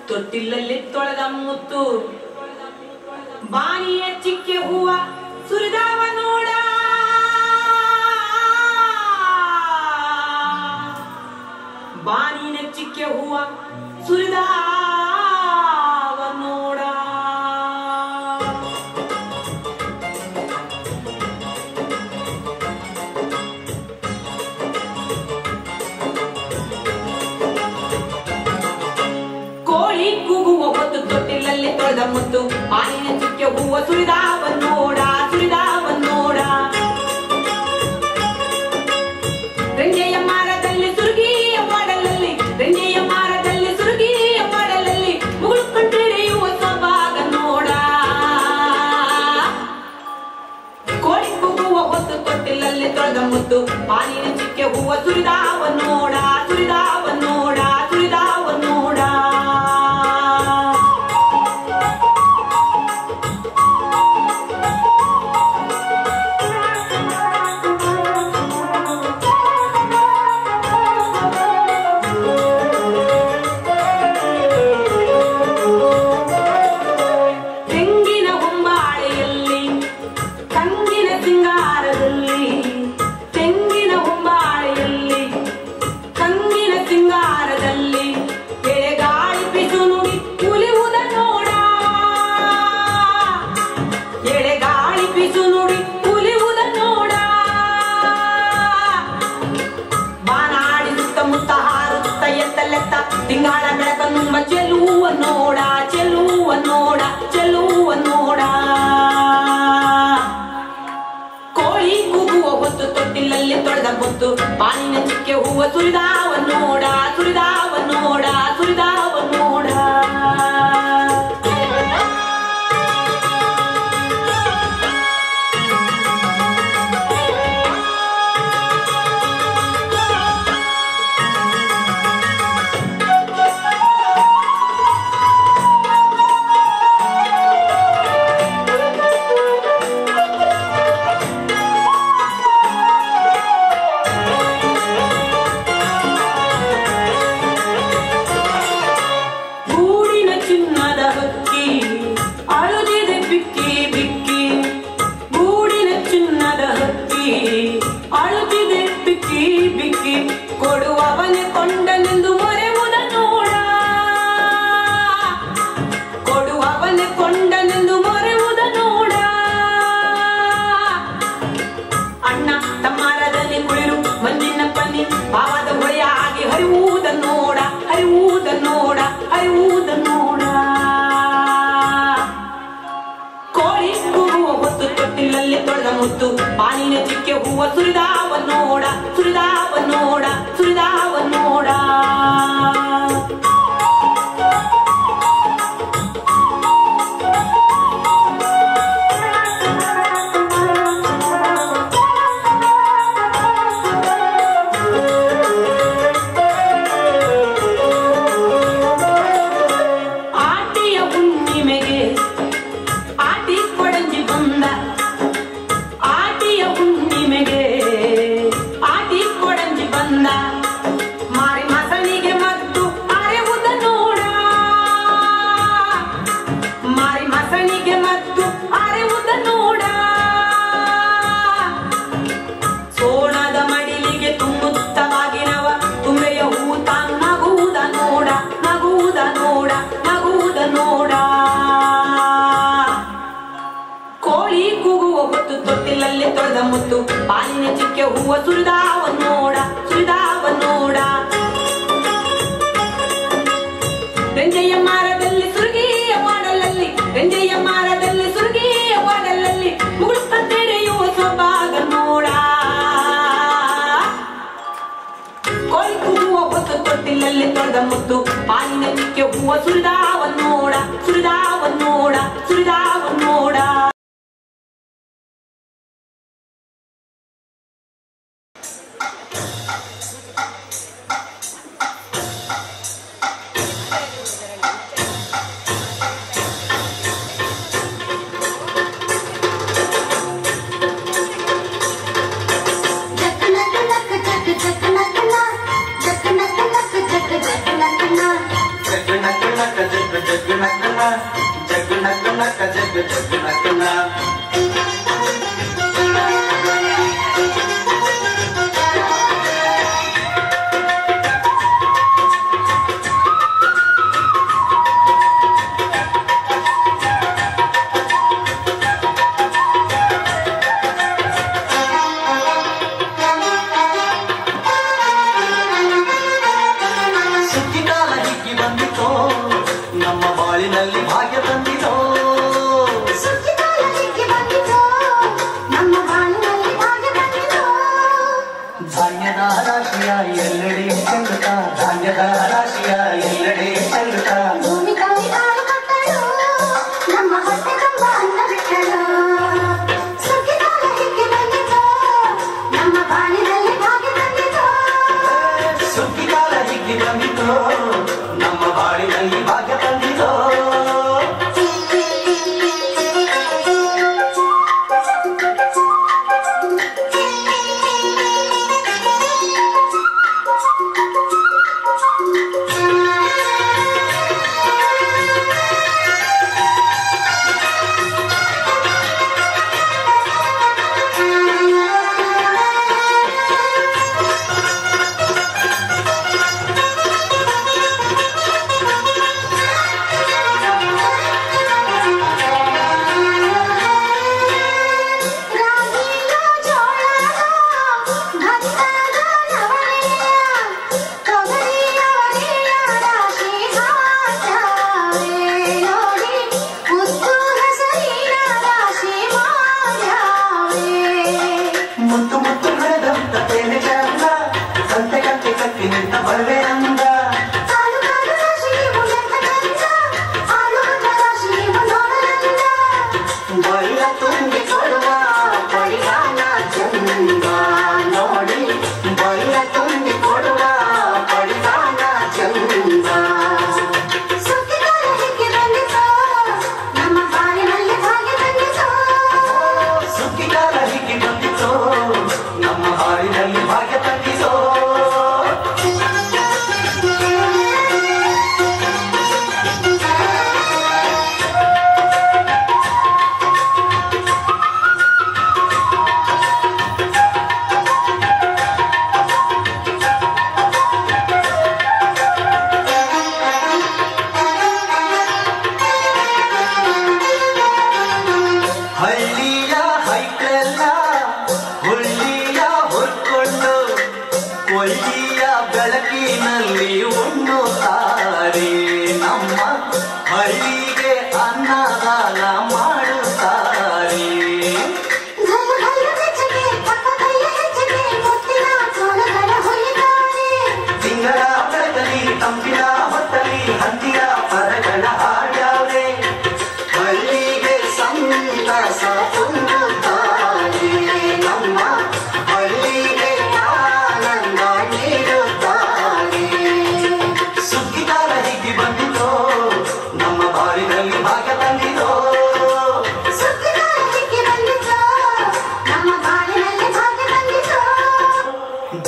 ತೊಟ್ಟಿಲಲ್ಲಿ ತೊಳೆದ ಮುತ್ತು ಬಾನಿಯ ಚಿಕ್ಕೆ ಹೂವ ಸುರಿದಾವ ನೋಡ ಬಾನಿನ ಚಿಕ್ಕೆ ಹೂವ ಸುರಿದಾವ ನೋಡ ಕೋಳಿ ಕೂಗುವ ಹೊತ್ತು ತೊಟ್ಟಿಲಲ್ಲಿ ತೊಳೆದ ಮುತ್ತು ಬಾನಿನ ಚಿಕ್ಕೆ ಹೂವ ಸುರಿದಾವ ನೋಡ ಸುರಿದಾವ ನೋಡ ರಂಜೆಯ ಮರದಲ್ಲಿ ಸುರುಗಿಯ ಮಾಡಲಲ್ಲಿ ರಂಜೆಯ ಮರದಲ್ಲಿ ಸುರುಗಿಯ ಮಾಡಲಲ್ಲಿ ಮುಗುಳು ಕಂಡಿಡಿಯುವ ಸೊಬಾಗ ನೋಡ ಕೋಳಿ ಕೂಗುವ ಹೊತ್ತು ತೊಟ್ಟಿಲಲ್ಲಿ ತೊಳೆದ ಮುತ್ತು ಬಾನಿನ ಚಿಕ್ಕೆ ಹೂವ ಸುರಿದಾವ ನೋಡ ಸುರಿದಾವ ನೋಡ ಸುರಿದಾವ ನೋಡ ತಿಂಗಳ ಬೆಳಕನ್ನು ಚೆಲುವ ನೋಡ ಚೆಲುವ ನೋಡ ಚೆಲುವ ನೋಡ ಕೋಳಿ ಕೂಗುವ ಹೊತ್ತು ತೊಟ್ಟಿಲಲ್ಲಿ ತೊಳೆದ ಮುತ್ತು ಬಾನಿನ ಚಿಕ್ಕೆ ಹೂವ ಸುರಿದಾವ ನೋಡ ಸುರಿದಾವ ನೋಡ ಸುರಿದಾವ ನೋಡ ಕೊಡುವವನೇ ಕೊಂಡನೆಂದು ಮೊರೆವುದ ನೋಡ ಕೊಡುವವನೇ ಕೊಂಡನೆಂದು ಮೊರೆವುದ ನೋಡ ಅಣ್ಣ ತಮ್ಮರದಲ್ಲಿ ಕುಳಿರು ಮಂಜಿನ ಪನ್ನಿ ಭಾವದ ಹೊಳೆಯಾಗಿ ಹರಿವುದ ನೋಡ ಹರಿವುದ ನೋಡ ಹರಿವುದ ನೋಡ ಕೋಳಿ ಕೂಗುವ ಹೊತ್ತು ತೊಟ್ಟಿಲಲ್ಲಿ ತೊಳೆದ ಮುತ್ತು ಬಾನಿನ ಚಿಕ್ಕೆ ಹೂವ ಸುರಿದಾವ ನೋಡ ಸುರಿದಾವ ನೋಡ ಸುರಿದಾವ ನೋಡ ಆಟಿಯ ಹುಣ್ಣಿಮೆಗೆ ಆಟಿ ಕೊಡಂಜಿ ಬಂದ ಆಟಿಯ ಹುಣ್ಣಿಮೆಗೆ ಆಟಿ ಕೊಡಂಜಿ ಬಂದ ಮಾರಿ ಮಸನಿಗೆ ಮತ್ತು ಅರೆವುದ ನೋಡ ಮಾರಿ ಮಸನಿಗೆ ಮತ್ತು ಅರೆವುದ ನೋಡ ಸೋಣದ ಮಡಿಲಿಗೆ ತುಂಬುತ್ತವಾಗಿನವ ತುಂಬೆಯ ಹೂತ ನಗುವುದ ನೋಡ ನಗುವುದ ನೋಡ ನಗುವುದ ನೋಡ ಕೋಳಿ ಕೂಗುವ ಹೊತ್ತು ತೊಟ್ಟಿಲಲ್ಲಿ ತೊಳೆದ ಮುತ್ತು ಬಾನಿನ ಚಿಕ್ಕೆ ಹೂವ ಸುರಿದಾವ ನೋಡ ಸುರಿದಾವ ನೋಡ ರಂಜೆಯ ಮರದಲ್ಲಿ ಸುರುಗಿಯ ಮಾಡಲಲ್ಲಿ ರಂಜೆಯ ಮರದಲ್ಲಿ ಸುರುಗಿಯ ಮಾಡಲಲ್ಲಿ ಮುಗುಳು ಕಂಡೆಡೆಯುವ ಸೊಬಾಗ ನೋಡ ಕೋಳಿ ಕೂಗುವ ಹೊತ್ತು ತೊಟ್ಟಿಲಲ್ಲಿ ತೊಳೆದ ಮುತ್ತು ಬಾನಿನ ಚಿಕ್ಕೆ ಹೂವ ಸುರಿದಾವ ನೋಡ ಸುರಿದಾವ ನೋಡ ಸುರಿದಾವ ನೋಡ Jack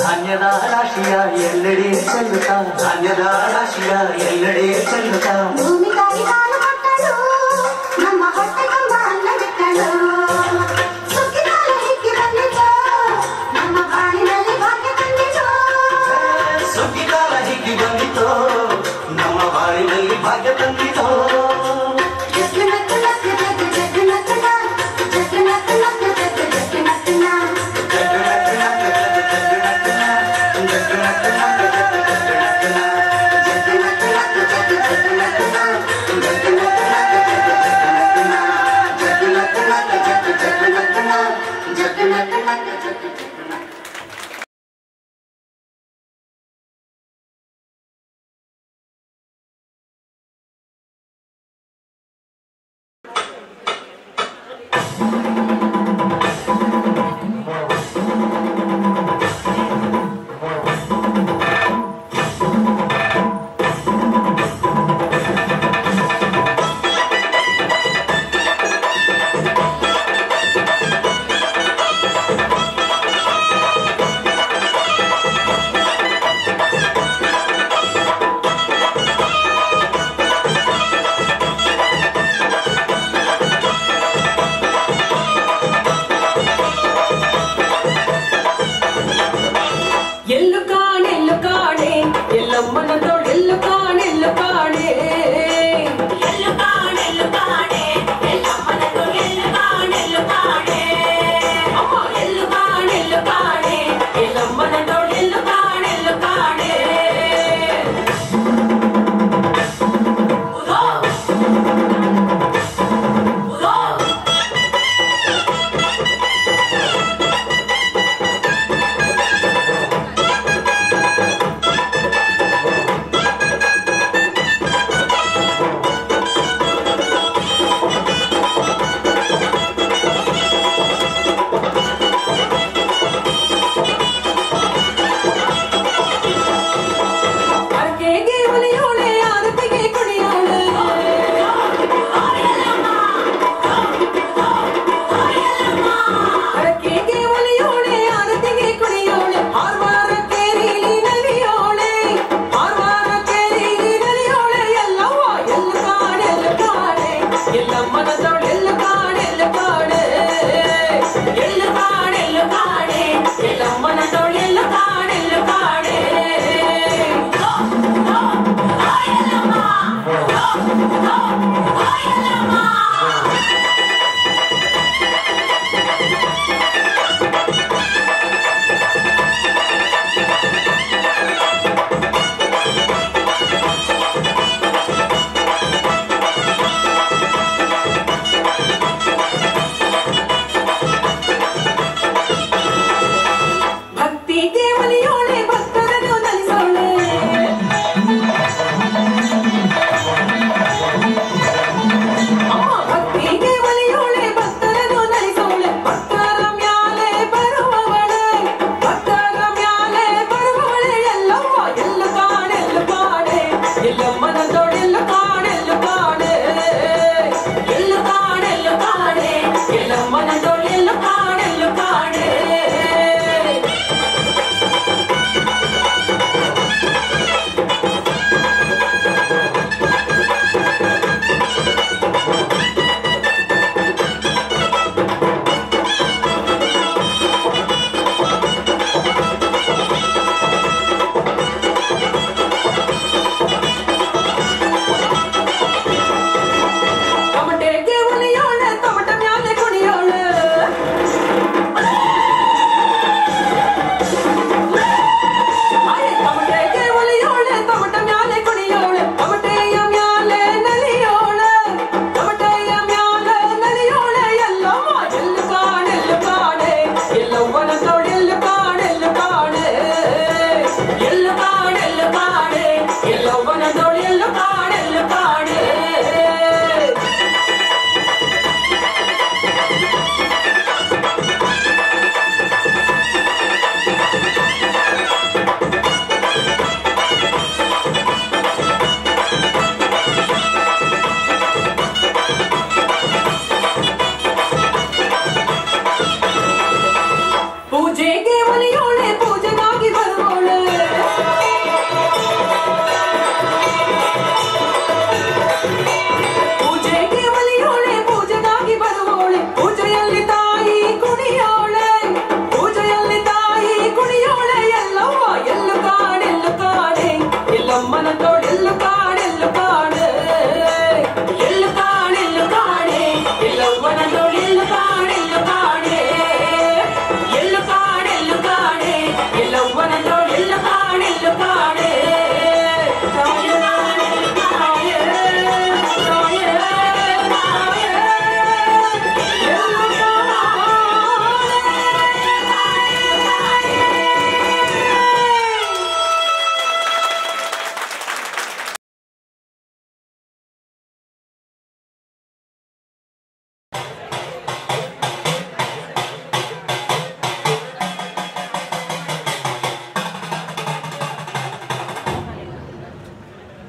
ಧಾನ್ಯದ ರಾಶಿಯ ಎಲ್ಲೆಡೆ ಚೆಲ್ಲುತ್ತಾ ಧಾನ್ಯದ ರಾಶಿಯ ಎಲ್ಲೆಡೆ ಚೆಲ್ಲುತ್ತಾ ಭೂಮಿ ತಾಯಿ ಹಾಲು ಕೊಟ್ಟಳು ನಮ್ಮ ಹೊಟ್ಟೆ ತುಂಬ ಅನ್ನ ಬಿಟ್ಟಳು ಸುಗ್ಗಿ ಕಾಲ ಹಿಕ್ಕಿ ಬಂದಿತು ನಮ್ಮ ಬಾಳಿನಲ್ಲಿ ಭಾಗ್ಯ ತಂದಿತು ಸುಗ್ಗಿ ಕಾಲ ಹಿಕ್ಕಿ ಬಂದಿತು ನಮ್ಮ ಬಾಳಿನಲ್ಲಿ ಭಾಗ್ಯ ತಂದಿತು Thank you.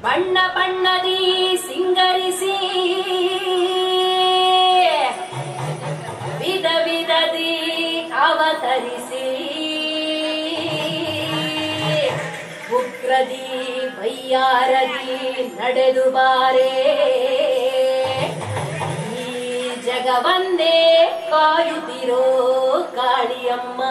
ಬಣ್ಣ ಬಣ್ಣದಿ ಸಿಂಗರಿಸಿ ವಿಧ ವಿಧದಿ ಅವತರಿಸಿ ಉಗ್ರದಿ ಬಯ್ಯಾರದಿ ನಡೆದು ಬಾರೆ ಈ ಜಗವನ್ನೇ ಕಾಯುತ್ತಿರೋ ಕಾಳಿಯಮ್ಮ ಅಮ್ಮ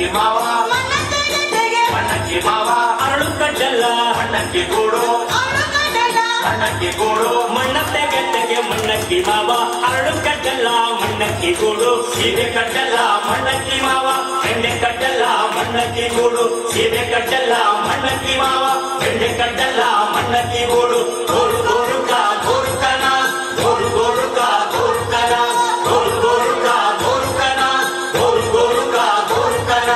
ಮಣ್ಣಕ್ಕಿ ಮಾವ ಮಣ್ಣಕ್ಕಿ ಮಾವ ಅರಳು ಕಡ್ಡಲ್ಲ ಮಣ್ಣಕ್ಕಿ ಗೂಡು ಮಣ್ಣಕ್ಕಿ ಗೂಡು ಮಣ್ಣತ್ತೆ ಗೆದ್ದೆಗೆ ಮಣ್ಣಕ್ಕಿ ಮಾವ ಅರಳು ಕಡ್ಡಲ್ಲ ಮಣ್ಣಕ್ಕಿ ಗೂಡು ಸೀಬೆ ಕಡ್ಡಲ್ಲ ಮಣ್ಣಕ್ಕಿ ಮಾವ ಬೆಂಡೆ ಕಡ್ಡಲ್ಲ ಮಣ್ಣಕ್ಕಿ ಗೂಡು ಸೀಬೆ ಕಡ್ಡಲ್ಲ ಮಣ್ಣಕ್ಕಿ ಮಾವ ಬೆಂಡೆ ಕಡ್ಡಲ್ಲ ಮಣ್ಣಕ್ಕಿ ಗೂಡು ಗೋರು ಗೋರುಕ ಗೋರುಕನ ಗೋರು ಗೋರುಕ ಗೋರುಕನ ಗೋರು ಗೋರುಕ ಗೋರುಕನ ಗೋರು ಗೋರುಕ ಗೋರುಕನ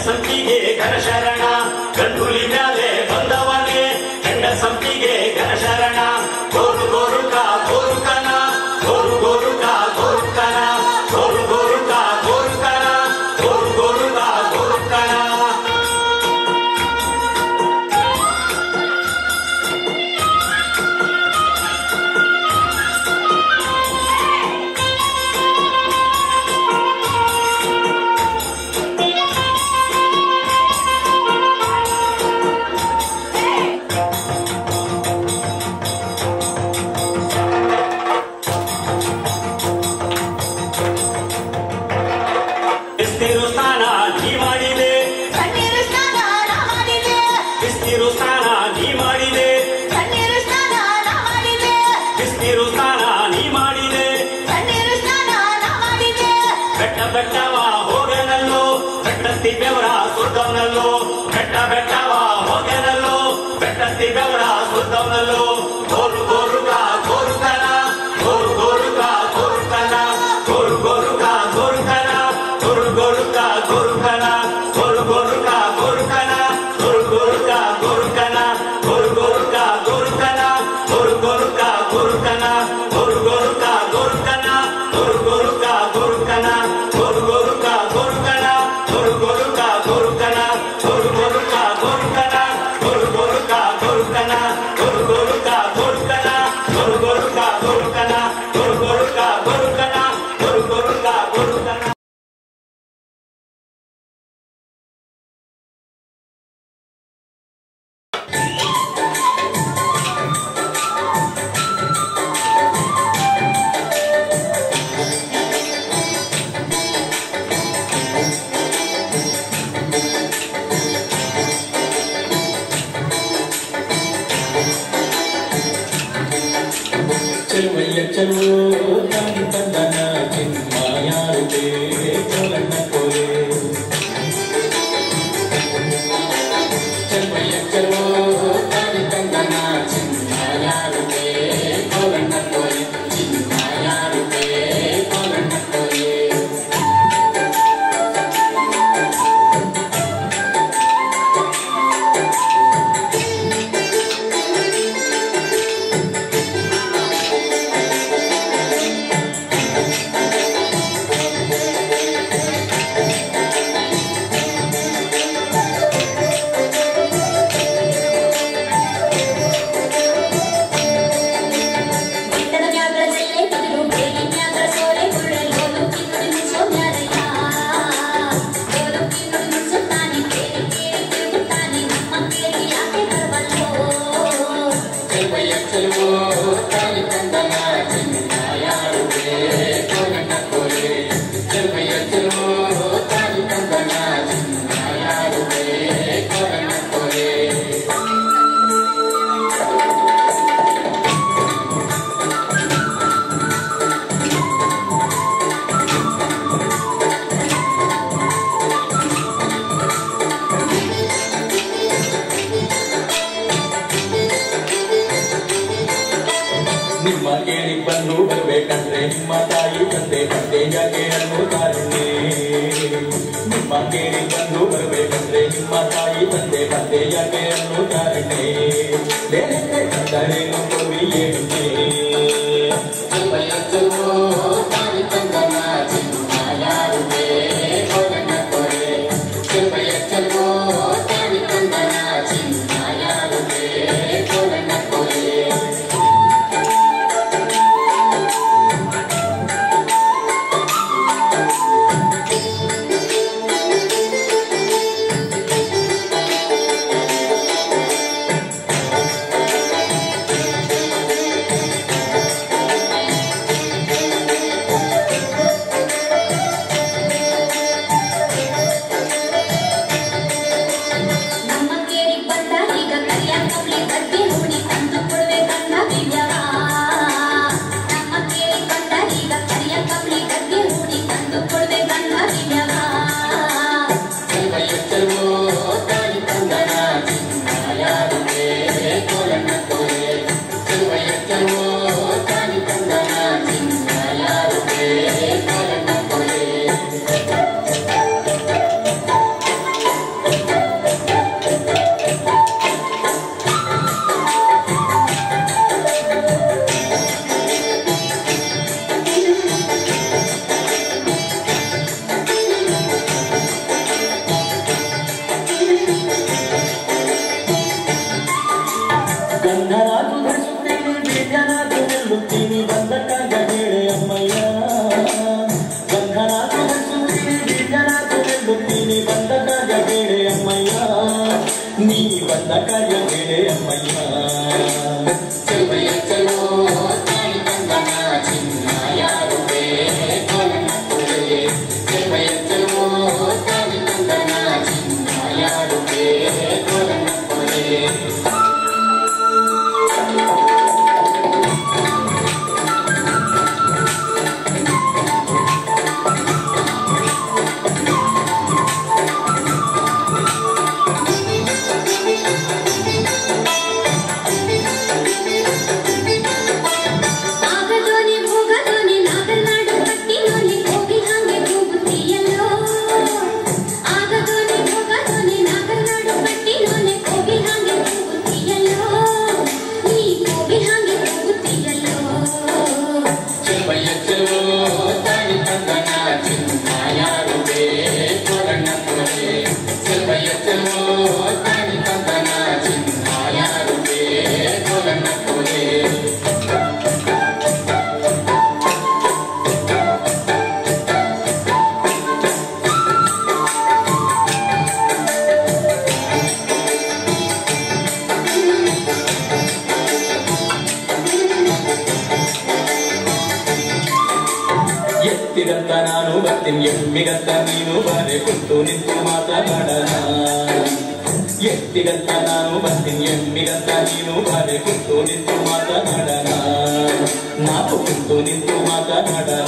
ಸಂಪಿಗೆ ಘನಶರಣ ಗಂಡುಲಿ ಮ್ಯಾಲೆ ಬಂದವನೇ ಹೆಂಡ ಸಂಪಿಗೆ ಘನಶರಣ ಗೋರು ಗೋರುಕ ಗೋರುಕನ ಗೋರು ಗೋರುಕ ಗೋರುಕನ ಗೋರು ಗೋರುಕ ಗೋರುಕನ ಗೋರು ಗೋರುಕ ಗೋರುಕನ ಬೆಟ್ಟವ ಹೋಗನಲ್ಲೋ ಬೆಟ್ಟತ್ತಿ ಬೆವರ ಸುದ್ದವನಲ್ಲೋ ಬೆಟ್ಟವ ಹೋಗನಲ್ಲೋ ಬೆಟ್ಟತ್ತಿ ಬೆವರ ಸುದ್ದವನಲ್ಲೋ ಗೋರು ಗೋರುಕ ಗೋರುಕನ ಗೋರು ಗೋರುಕ ಗೋರುಕನ ಗೋರು ಗೋರುಕ ಗೋರುಕನ ಗೋರು ಗೋರುಕ ಗೋರುಕನ ಗೋರು ಗೋರುಕ ಗೋರುಕನ ಗೋರು ಗೋರುಕ ಗೋರುಕನ ಗೋರು ಗೋರುಕ ಗೋರುಕನ ಗೋರು ಗೋರುಕ ಗೋರುಕನ ಗೋರು ಗೋರುಕ ಗೋರುಕನ ಗೋರು ಗೋರುಕ ಗೋರುಕನ ಗೋರು ಗೋರುಕ ಗೋರುಕನ ಗೋರು ಗೋರುಕ ಗೋರುಕನ ಗೋರು ಗೋರುಕ ಗೋರುಕನ ಗೋರು ಗೋರುಕ ಗೋರುಕನ ಗೋರು ಗೋರುಕ ಗೋರುಕನ ಗೋರು ಗೋರುಕ ಗೋರುಕನ ಗೋರು ಗೋರುಕ ಗೋರುಕನ ಗೋರು ಗೋರುಕ ಗೋರುಕನ చెరువయ్య చెరువు కందన చిన్మాయారుడే కొలన్న కోరే చెరువయ్య చెరువు కందన చిన్మాయారుడే కొలన్న కోరే చిన్మాయారుడే కొలన్న కోరే ನಿಮ್ಮ ಕೇಳಿ ಬಂದು ಬರಬೇಕಂದ್ರೆ ನಿಮ್ಮ ತಾಯಿ ತಂದೆ ತಂದೆ ಯಾಕೆ ಅನ್ನೋ ಕಾರಣೆ ನಿಮ್ಮ ಕೇಳಿ ಬಂದು ಬರಬೇಕಂದ್ರೆ ನಿಮ್ಮ ನಿಮ್ಮ ತಾಯಿ ತಂದೆ ಯಾಕೆ ಅನ್ನುತ್ತಾರಣ್ಣ ಬೇರೆ ತಂದರೇನು ಕೋರಿ ಏನುಂಟೆ ಎತ್ತಿಗಂತ ನಾನು ಬರ್ತೀನಿ ಎಮ್ಮಿಗಂತ ನೀನು ಬಾರೆ ಕುಂತು ನಿಂತು ಮಾತನಾಡೋಣ ಎತ್ತಿಗಂತ ನಾನು ಬರ್ತೀನಿ ಎಮ್ಮಿಗಂತ ನೀನು ಬಾರೆ ಕುಂತು ನಿಂತು ಮಾತನಾಡೋಣ ನಾವು ಕುಂತು ನಿಂತು ಮಾತನಾಡೋಣ